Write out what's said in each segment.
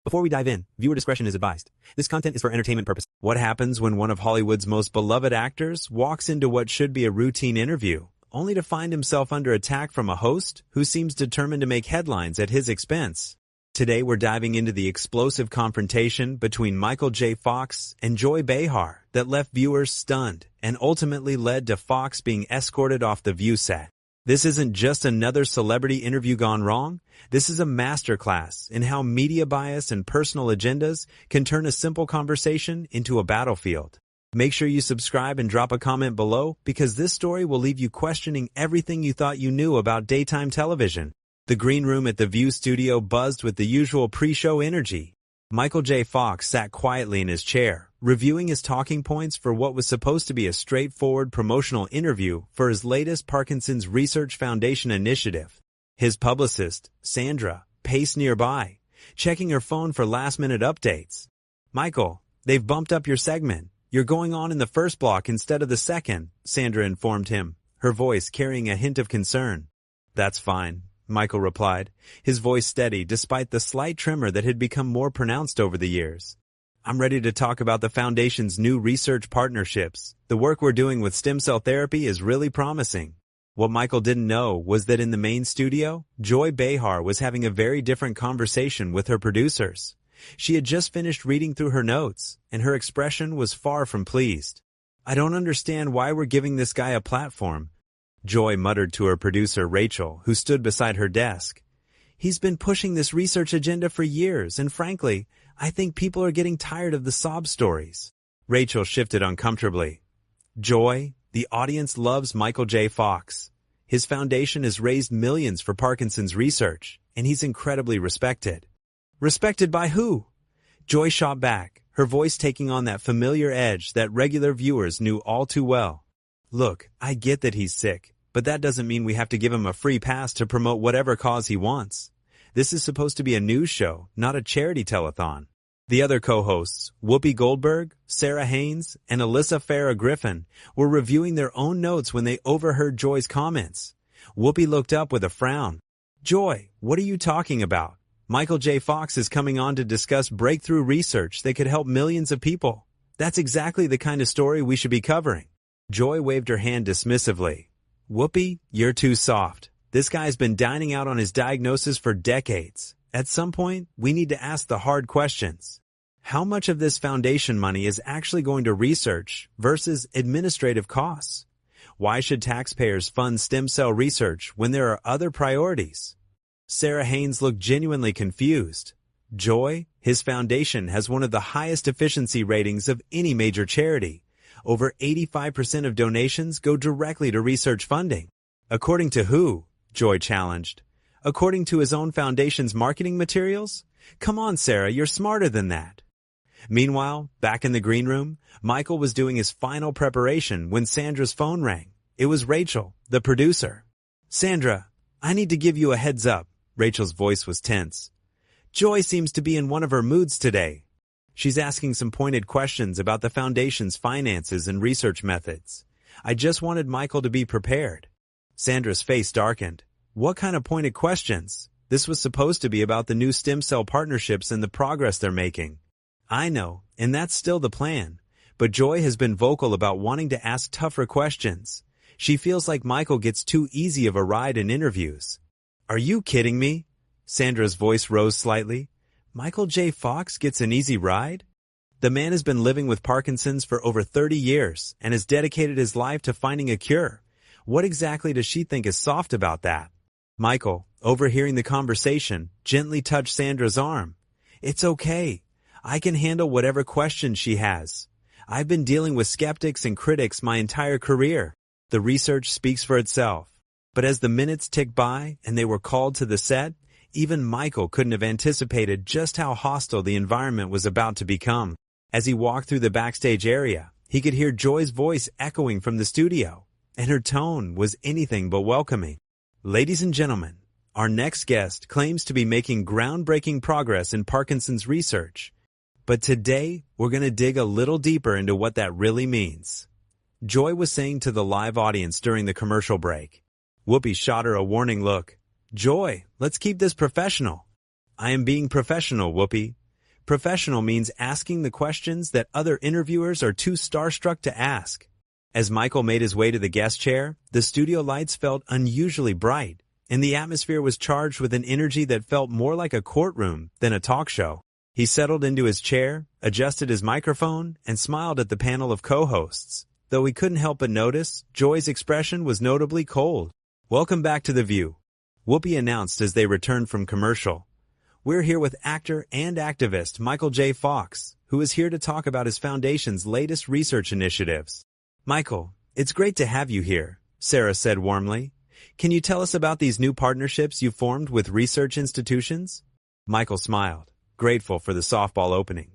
Before we dive in, viewer discretion is advised. This content is for entertainment purposes. What happens when one of Hollywood's most beloved actors walks into what should be a routine interview, only to find himself under attack from a host who seems determined to make headlines at his expense? Today we're diving into the explosive confrontation between Michael J. Fox and Joy Behar that left viewers stunned and ultimately led to Fox being escorted off the View set. This isn't just another celebrity interview gone wrong. This is a masterclass in how media bias and personal agendas can turn a simple conversation into a battlefield. Make sure you subscribe and drop a comment below because this story will leave you questioning everything you thought you knew about daytime television. The green room at the View studio buzzed with the usual pre-show energy. Michael J. Fox sat quietly in his chair, reviewing his talking points for what was supposed to be a straightforward promotional interview for his latest Parkinson's Research Foundation initiative. His publicist, Sandra, paced nearby, checking her phone for last-minute updates. "Michael, they've bumped up your segment. You're going on in the first block instead of the second," Sandra informed him, her voice carrying a hint of concern. "That's fine," Michael replied, his voice steady despite the slight tremor that had become more pronounced over the years. "I'm ready to talk about the Foundation's new research partnerships. The work we're doing with stem cell therapy is really promising." What Michael didn't know was that in the main studio, Joy Behar was having a very different conversation with her producers. She had just finished reading through her notes, and her expression was far from pleased. "I don't understand why we're giving this guy a platform," Joy muttered to her producer Rachel, who stood beside her desk. "He's been pushing this research agenda for years, and frankly, I think people are getting tired of the sob stories." Rachel shifted uncomfortably. "Joy, the audience loves Michael J. Fox. His foundation has raised millions for Parkinson's research, and he's incredibly respected." "Respected by who?" Joy shot back, her voice taking on that familiar edge that regular viewers knew all too well. "Look, I get that he's sick, but that doesn't mean we have to give him a free pass to promote whatever cause he wants. This is supposed to be a news show, not a charity telethon." The other co-hosts, Whoopi Goldberg, Sarah Haynes, and Alyssa Farah Griffin, were reviewing their own notes when they overheard Joy's comments. Whoopi looked up with a frown. "Joy, what are you talking about? Michael J. Fox is coming on to discuss breakthrough research that could help millions of people. That's exactly the kind of story we should be covering." Joy waved her hand dismissively. "Whoopi, you're too soft. This guy's been dining out on his diagnosis for decades. At some point, we need to ask the hard questions. How much of this foundation money is actually going to research versus administrative costs? Why should taxpayers fund stem cell research when there are other priorities?" Sarah Haynes looked genuinely confused. "Joy, his foundation has one of the highest efficiency ratings of any major charity. Over 85% of donations go directly to research funding." "According to who?" Joy challenged. "According to his own foundation's marketing materials? Come on, Sarah, you're smarter than that." Meanwhile, back in the green room, Michael was doing his final preparation when Sandra's phone rang. It was Rachel, the producer. "Sandra, I need to give you a heads up." Rachel's voice was tense. "Joy seems to be in one of her moods today. She's asking some pointed questions about the Foundation's finances and research methods. I just wanted Michael to be prepared." Sandra's face darkened. "What kind of pointed questions? This was supposed to be about the new stem cell partnerships and the progress they're making." "I know, and that's still the plan. But Joy has been vocal about wanting to ask tougher questions. She feels like Michael gets too easy of a ride in interviews." "Are you kidding me?" Sandra's voice rose slightly. "Michael J. Fox gets an easy ride? The man has been living with Parkinson's for over 30 years and has dedicated his life to finding a cure. What exactly does she think is soft about that?" Michael, overhearing the conversation, gently touched Sandra's arm. "It's okay. I can handle whatever questions she has. I've been dealing with skeptics and critics my entire career. The research speaks for itself." But as the minutes ticked by and they were called to the set, even Michael couldn't have anticipated just how hostile the environment was about to become. As he walked through the backstage area, he could hear Joy's voice echoing from the studio, and her tone was anything but welcoming. "Ladies and gentlemen, our next guest claims to be making groundbreaking progress in Parkinson's research. But today, we're going to dig a little deeper into what that really means," Joy was saying to the live audience during the commercial break. Whoopi shot her a warning look. "Joy, let's keep this professional." "I am being professional, Whoopi. Professional means asking the questions that other interviewers are too starstruck to ask. As Michael made his way to the guest chair, the studio lights felt unusually bright, and the atmosphere was charged with an energy that felt more like a courtroom than a talk show. He settled into his chair, adjusted his microphone, and smiled at the panel of co-hosts. Though he couldn't help but notice, Joy's expression was notably cold. "Welcome back to The View," Whoopi announced as they returned from commercial. "We're here with actor and activist Michael J. Fox, who is here to talk about his foundation's latest research initiatives." "Michael, it's great to have you here," Sarah said warmly. "Can you tell us about these new partnerships you formed with research institutions?" Michael smiled, grateful for the softball opening.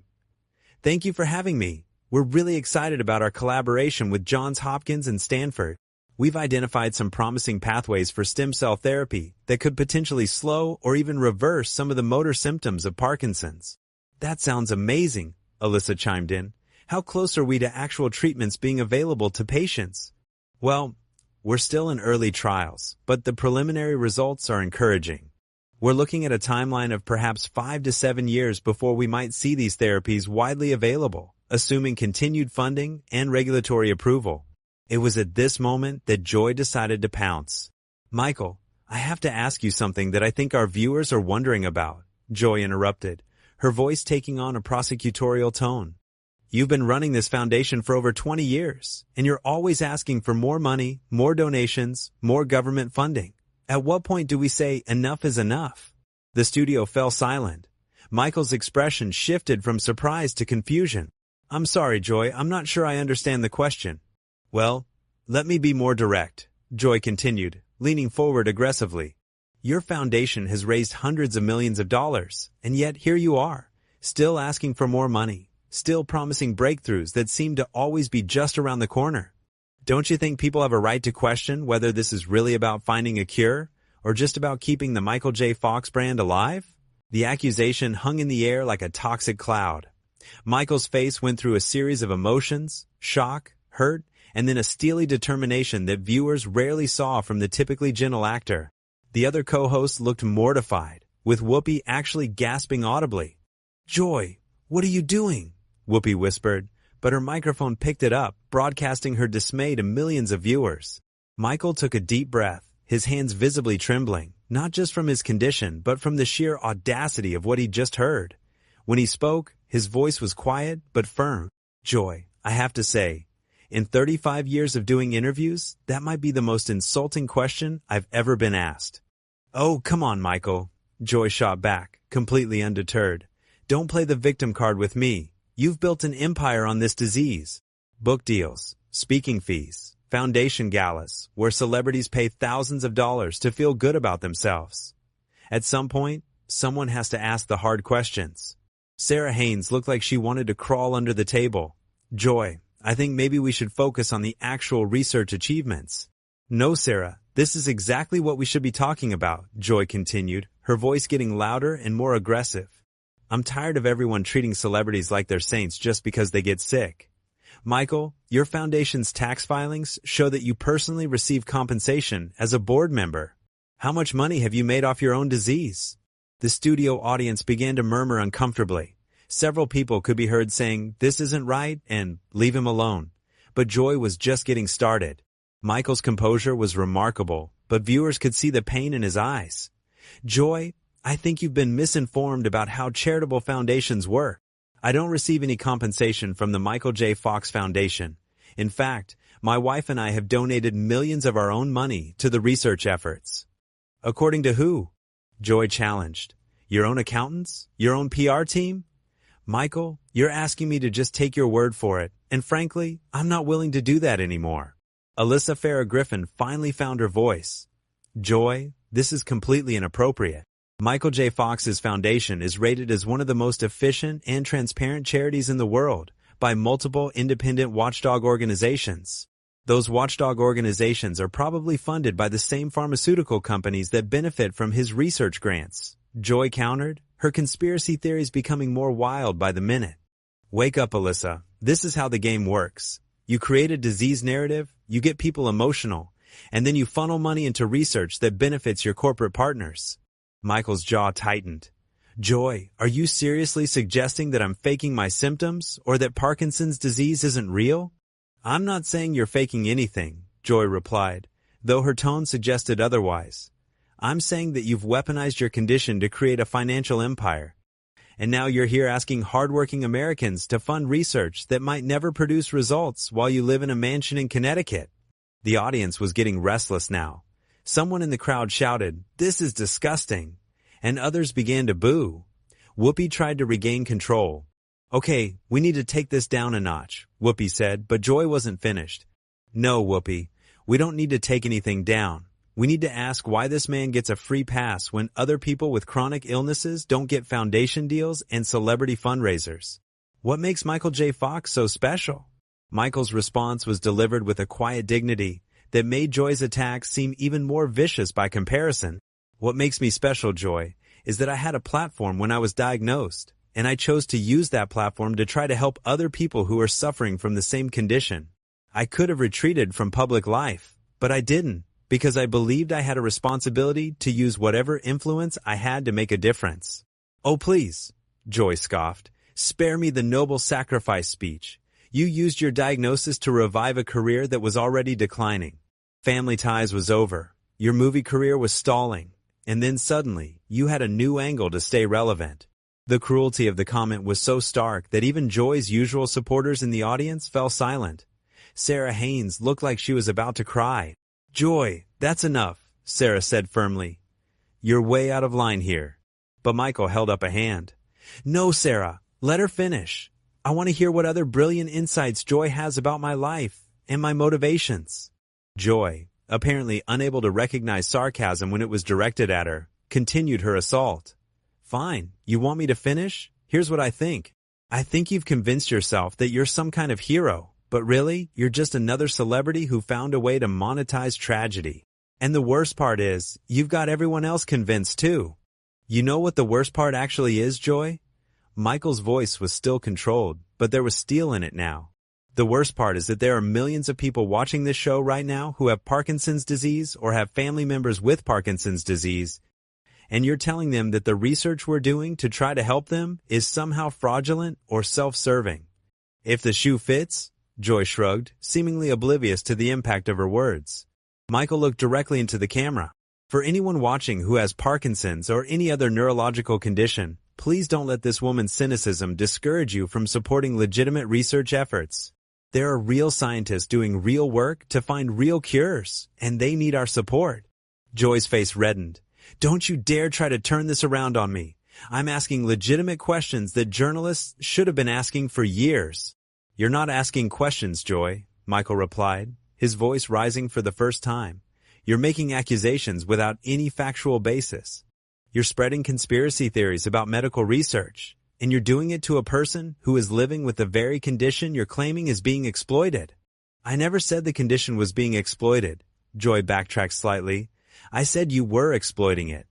"Thank you for having me. We're really excited about our collaboration with Johns Hopkins and Stanford. We've identified some promising pathways for stem cell therapy that could potentially slow or even reverse some of the motor symptoms of Parkinson's." "That sounds amazing," Alyssa chimed in. "How close are we to actual treatments being available to patients?" "Well, we're still in early trials, but the preliminary results are encouraging. We're looking at a timeline of perhaps 5 to 7 years before we might see these therapies widely available, assuming continued funding and regulatory approval." It was at this moment that Joy decided to pounce. "Michael, I have to ask you something that I think our viewers are wondering about," Joy interrupted, her voice taking on a prosecutorial tone. "You've been running this foundation for over 20 years, and you're always asking for more money, more donations, more government funding. At what point do we say enough is enough?" The studio fell silent. Michael's expression shifted from surprise to confusion. "I'm sorry, Joy, I'm not sure I understand the question." "Well, let me be more direct," Joy continued, leaning forward aggressively. "Your foundation has raised hundreds of millions of dollars, and yet here you are, still asking for more money, still promising breakthroughs that seem to always be just around the corner. Don't you think people have a right to question whether this is really about finding a cure, or just about keeping the Michael J. Fox brand alive?" The accusation hung in the air like a toxic cloud. Michael's face went through a series of emotions: shock, hurt, and then a steely determination that viewers rarely saw from the typically gentle actor. The other co-hosts looked mortified, with Whoopi actually gasping audibly. "Joy, what are you doing?" Whoopi whispered, but her microphone picked it up, broadcasting her dismay to millions of viewers. Michael took a deep breath, his hands visibly trembling, not just from his condition, but from the sheer audacity of what he'd just heard. When he spoke, his voice was quiet but firm. "Joy, I have to say, in 35 years of doing interviews, that might be the most insulting question I've ever been asked." "Oh, come on, Michael," Joy shot back, completely undeterred. "Don't play the victim card with me. You've built an empire on this disease. Book deals, speaking fees, foundation galas, where celebrities pay thousands of dollars to feel good about themselves. At some point, someone has to ask the hard questions." Sarah Haynes looked like she wanted to crawl under the table. "Joy, I think maybe we should focus on the actual research achievements." "No, Sarah, this is exactly what we should be talking about," Joy continued, her voice getting louder and more aggressive. "I'm tired of everyone treating celebrities like they're saints just because they get sick. Michael, your foundation's tax filings show that you personally receive compensation as a board member. How much money have you made off your own disease?" The studio audience began to murmur uncomfortably. Several people could be heard saying, "This isn't right," and "Leave him alone." But Joy was just getting started. Michael's composure was remarkable, but viewers could see the pain in his eyes. "Joy, I think you've been misinformed about how charitable foundations work. I don't receive any compensation from the Michael J. Fox Foundation. In fact, my wife and I have donated millions of our own money to the research efforts." "According to who?" Joy challenged. "Your own accountants? Your own PR team?" "Michael, you're asking me to just take your word for it, and frankly, I'm not willing to do that anymore." Alyssa Farrah Griffin finally found her voice. "Joy, this is completely inappropriate. Michael J. Fox's foundation is rated as one of the most efficient and transparent charities in the world by multiple independent watchdog organizations. Those watchdog organizations are probably funded by the same pharmaceutical companies that benefit from his research grants." Joy countered, her conspiracy theories becoming more wild by the minute. "Wake up, Alyssa. This is how the game works. You create a disease narrative, you get people emotional, and then you funnel money into research that benefits your corporate partners." Michael's jaw tightened. Joy, are you seriously suggesting that I'm faking my symptoms or that Parkinson's disease isn't real? I'm not saying you're faking anything, Joy replied, though her tone suggested otherwise. I'm saying that you've weaponized your condition to create a financial empire. And now you're here asking hardworking Americans to fund research that might never produce results while you live in a mansion in Connecticut. The audience was getting restless now. Someone in the crowd shouted, "This is disgusting," and others began to boo. Whoopi tried to regain control. "Okay, we need to take this down a notch," Whoopi said, but Joy wasn't finished. "No, Whoopi, we don't need to take anything down. We need to ask why this man gets a free pass when other people with chronic illnesses don't get foundation deals and celebrity fundraisers. What makes Michael J. Fox so special?" Michael's response was delivered with a quiet dignity that made Joy's attacks seem even more vicious by comparison. "What makes me special, Joy, is that I had a platform when I was diagnosed, and I chose to use that platform to try to help other people who are suffering from the same condition. I could have retreated from public life, but I didn't, because I believed I had a responsibility to use whatever influence I had to make a difference." "Oh, please," Joy scoffed, "spare me the noble sacrifice speech. You used your diagnosis to revive a career that was already declining. Family Ties was over. Your movie career was stalling. And then suddenly, you had a new angle to stay relevant." The cruelty of the comment was so stark that even Joy's usual supporters in the audience fell silent. Sarah Haynes looked like she was about to cry. "Joy, that's enough," Sarah said firmly. "You're way out of line here." But Michael held up a hand. "No, Sarah, let her finish. I want to hear what other brilliant insights Joy has about my life and my motivations." Joy, apparently unable to recognize sarcasm when it was directed at her, continued her assault. "Fine, you want me to finish? Here's what I think. I think you've convinced yourself that you're some kind of hero, but really, you're just another celebrity who found a way to monetize tragedy. And the worst part is, you've got everyone else convinced too." "You know what the worst part actually is, Joy?" Michael's voice was still controlled, but there was steel in it now. "The worst part is that there are millions of people watching this show right now who have Parkinson's disease or have family members with Parkinson's disease, and you're telling them that the research we're doing to try to help them is somehow fraudulent or self-serving. If the shoe fits," Joy shrugged, seemingly oblivious to the impact of her words. Michael looked directly into the camera. "For anyone watching who has Parkinson's or any other neurological condition, please don't let this woman's cynicism discourage you from supporting legitimate research efforts. There are real scientists doing real work to find real cures, and they need our support." Joy's face reddened. "Don't you dare try to turn this around on me. I'm asking legitimate questions that journalists should have been asking for years." "You're not asking questions, Joy," Michael replied, his voice rising for the first time. "You're making accusations without any factual basis. You're spreading conspiracy theories about medical research, and you're doing it to a person who is living with the very condition you're claiming is being exploited." "I never said the condition was being exploited," Joy backtracked slightly. "I said you were exploiting it."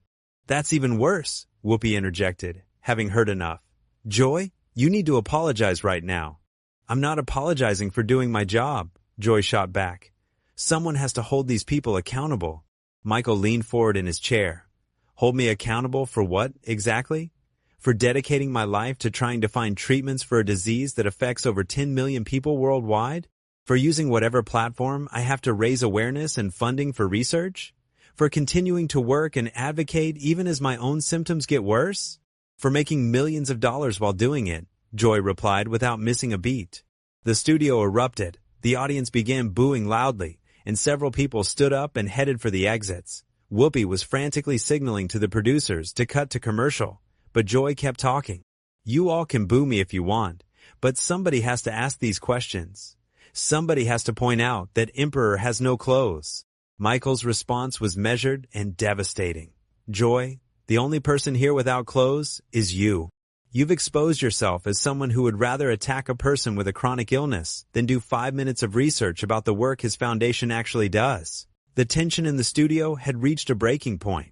"That's even worse," Whoopi interjected, having heard enough. "Joy, you need to apologize right now." "I'm not apologizing for doing my job," Joy shot back. "Someone has to hold these people accountable." Michael leaned forward in his chair. "Hold me accountable for what, exactly? For dedicating my life to trying to find treatments for a disease that affects over 10 million people worldwide? For using whatever platform I have to raise awareness and funding for research? For continuing to work and advocate even as my own symptoms get worse? For making millions of dollars while doing it?" Joy replied without missing a beat. The studio erupted, the audience began booing loudly, and several people stood up and headed for the exits. Whoopi was frantically signaling to the producers to cut to commercial, but Joy kept talking. "You all can boo me if you want, but somebody has to ask these questions. Somebody has to point out that Emperor has no clothes." Michael's response was measured and devastating. "Joy, the only person here without clothes is you. You've exposed yourself as someone who would rather attack a person with a chronic illness than do 5 minutes of research about the work his foundation actually does." The tension in the studio had reached a breaking point.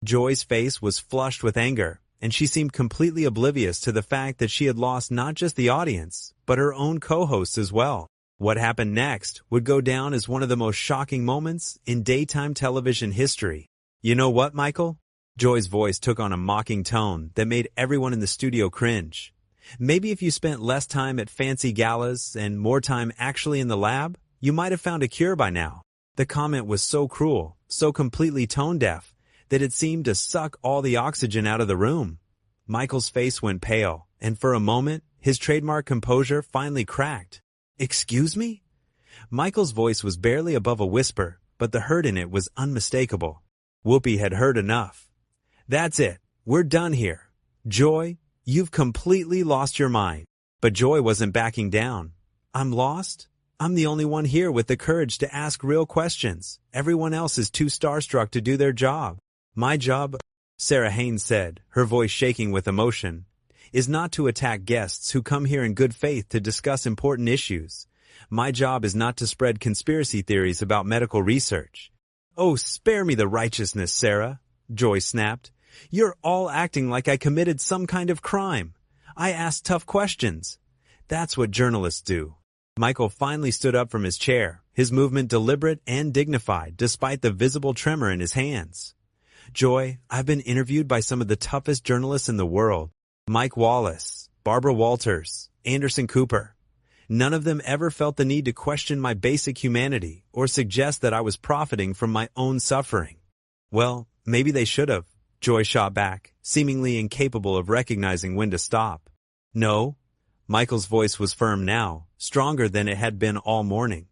Joy's face was flushed with anger, and she seemed completely oblivious to the fact that she had lost not just the audience, but her own co-hosts as well. What happened next would go down as one of the most shocking moments in daytime television history. "You know what, Michael? Joy's voice took on a mocking tone that made everyone in the studio cringe. Maybe if you spent less time at fancy galas and more time actually in the lab, you might have found a cure by now. The comment was so cruel, so completely tone-deaf, that it seemed to suck all the oxygen out of the room. Michael's face went pale, and for a moment, his trademark composure finally cracked. "Excuse me?" Michael's voice was barely above a whisper, but the hurt in it was unmistakable. Whoopi had heard enough. "That's it. We're done here. Joy, you've completely lost your mind." But Joy wasn't backing down. "I'm lost? I'm the only one here with the courage to ask real questions. Everyone else is too starstruck to do their job. My job," Sarah Haynes said, her voice shaking with emotion, "is not to attack guests who come here in good faith to discuss important issues. My job is not to spread conspiracy theories about medical research." "Oh, spare me the righteousness, Sarah," Joy snapped. "You're all acting like I committed some kind of crime. I asked tough questions. That's what journalists do." Michael finally stood up from his chair, his movement deliberate and dignified despite the visible tremor in his hands. "Joy, I've been interviewed by some of the toughest journalists in the world. Mike Wallace, Barbara Walters, Anderson Cooper. None of them ever felt the need to question my basic humanity or suggest that I was profiting from my own suffering." "Well, maybe they should have," Joy shot back, seemingly incapable of recognizing when to stop. "No." Michael's voice was firm now, stronger than it had been all morning.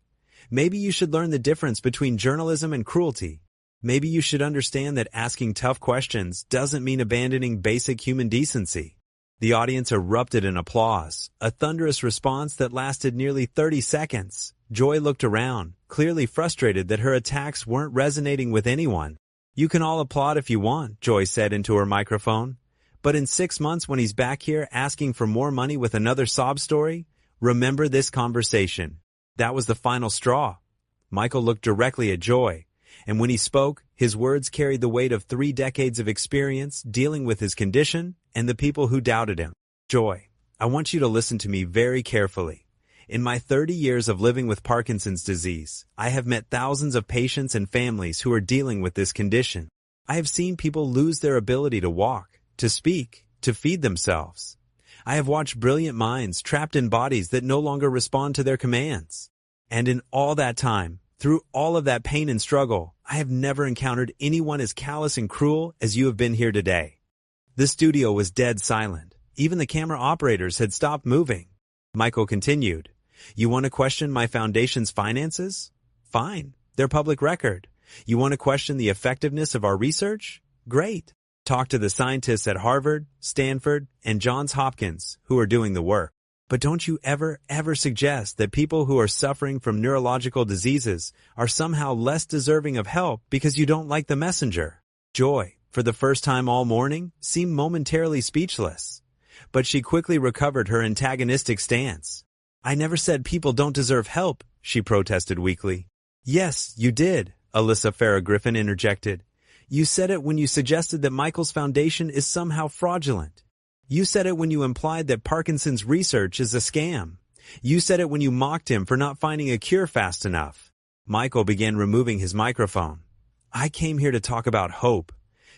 "Maybe you should learn the difference between journalism and cruelty. Maybe you should understand that asking tough questions doesn't mean abandoning basic human decency." The audience erupted in applause, a thunderous response that lasted nearly 30 seconds. Joy looked around, clearly frustrated that her attacks weren't resonating with anyone. "You can all applaud if you want," Joy said into her microphone. "But in 6 months when he's back here asking for more money with another sob story, remember this conversation." That was the final straw. Michael looked directly at Joy, and when he spoke, his words carried the weight of 3 decades of experience dealing with his condition and the people who doubted him. "Joy, I want you to listen to me very carefully. In my 30 years of living with Parkinson's disease, I have met thousands of patients and families who are dealing with this condition. I have seen people lose their ability to walk, to speak, to feed themselves. I have watched brilliant minds trapped in bodies that no longer respond to their commands. And in all that time, through all of that pain and struggle, I have never encountered anyone as callous and cruel as you have been here today." The studio was dead silent. Even the camera operators had stopped moving. Michael continued, "You want to question my foundation's finances? Fine, they're public record. You want to question the effectiveness of our research? Great. Talk to the scientists at Harvard, Stanford, and Johns Hopkins who are doing the work. But don't you ever suggest that people who are suffering from neurological diseases are somehow less deserving of help because you don't like the messenger." Joy, for the first time all morning, seemed momentarily speechless. But she quickly recovered her antagonistic stance. "I never said people don't deserve help," she protested weakly. "Yes, you did," Alyssa Farah Griffin interjected. "You said it when you suggested that Michael's foundation is somehow fraudulent. You said it when you implied that Parkinson's research is a scam. You said it when you mocked him for not finding a cure fast enough." Michael began removing his microphone. "I came here to talk about hope,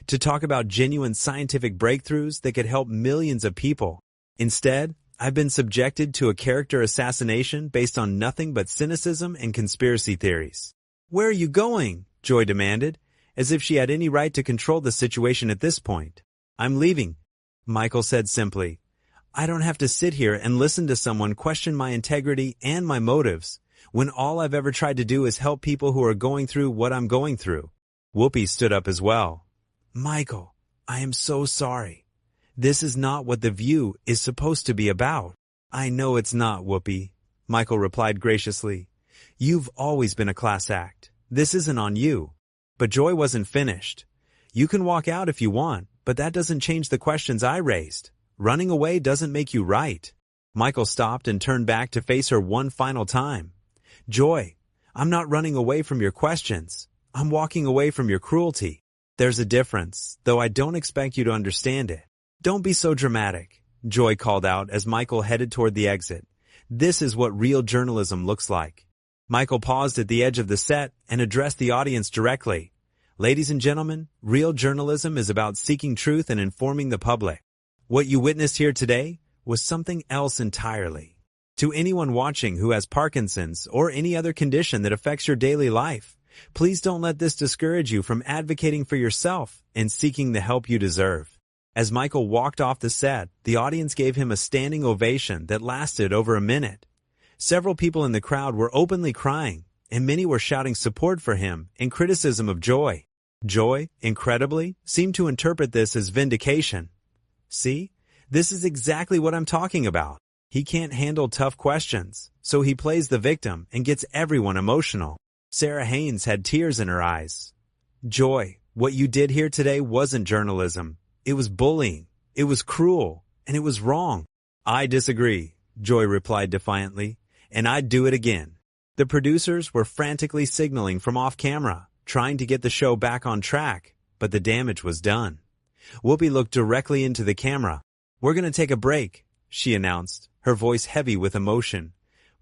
to talk about genuine scientific breakthroughs that could help millions of people. Instead, I've been subjected to a character assassination based on nothing but cynicism and conspiracy theories." "Where are you going?" Joy demanded, as if she had any right to control the situation at this point. "I'm leaving," Michael said simply. "I don't have to sit here and listen to someone question my integrity and my motives when all I've ever tried to do is help people who are going through what I'm going through." Whoopi stood up as well. "Michael, I am so sorry. This is not what The View is supposed to be about." "I know it's not, Whoopi," Michael replied graciously. "You've always been a class act. This isn't on you." But Joy wasn't finished. "You can walk out if you want, but that doesn't change the questions I raised. Running away doesn't make you right." Michael stopped and turned back to face her one final time. "Joy, I'm not running away from your questions. I'm walking away from your cruelty. There's a difference, though I don't expect you to understand it." "Don't be so dramatic," Joy called out as Michael headed toward the exit. "This is what real journalism looks like." Michael paused at the edge of the set and addressed the audience directly. Ladies and gentlemen, real journalism is about seeking truth and informing the public. What you witnessed here today was something else entirely. To anyone watching who has Parkinson's or any other condition that affects your daily life, please don't let this discourage you from advocating for yourself and seeking the help you deserve. As Michael walked off the set, the audience gave him a standing ovation that lasted over a minute. Several people in the crowd were openly crying, and many were shouting support for him and criticism of Joy. Joy, incredibly, seemed to interpret this as vindication. See, this is exactly what I'm talking about. He can't handle tough questions, so he plays the victim and gets everyone emotional. Sarah Haynes had tears in her eyes. Joy, what you did here today wasn't journalism. It was bullying. It was cruel, and it was wrong. I disagree, Joy replied defiantly, and I'd do it again. The producers were frantically signaling from off camera, trying to get the show back on track, but the damage was done. Whoopi looked directly into the camera. We're going to take a break, she announced, her voice heavy with emotion.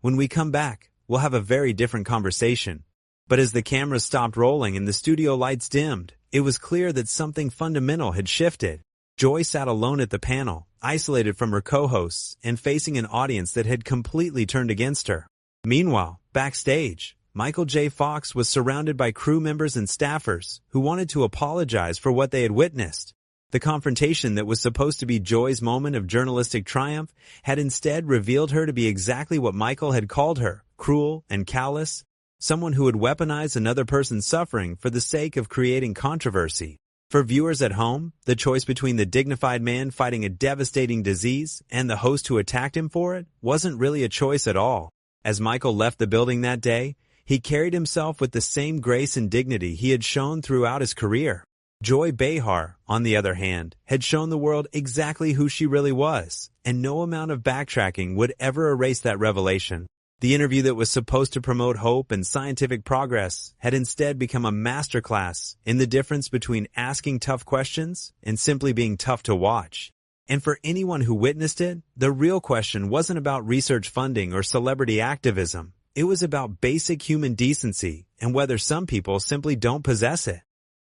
When we come back, we'll have a very different conversation. But as the camera stopped rolling and the studio lights dimmed, it was clear that something fundamental had shifted. Joy sat alone at the panel, isolated from her co-hosts and facing an audience that had completely turned against her. Meanwhile, backstage, Michael J. Fox was surrounded by crew members and staffers who wanted to apologize for what they had witnessed. The confrontation that was supposed to be Joy's moment of journalistic triumph had instead revealed her to be exactly what Michael had called her, cruel and callous, someone who would weaponize another person's suffering for the sake of creating controversy. For viewers at home, the choice between the dignified man fighting a devastating disease and the host who attacked him for it wasn't really a choice at all. As Michael left the building that day, he carried himself with the same grace and dignity he had shown throughout his career. Joy Behar, on the other hand, had shown the world exactly who she really was, and no amount of backtracking would ever erase that revelation. The interview that was supposed to promote hope and scientific progress had instead become a masterclass in the difference between asking tough questions and simply being tough to watch. And for anyone who witnessed it, the real question wasn't about research funding or celebrity activism. It was about basic human decency and whether some people simply don't possess it.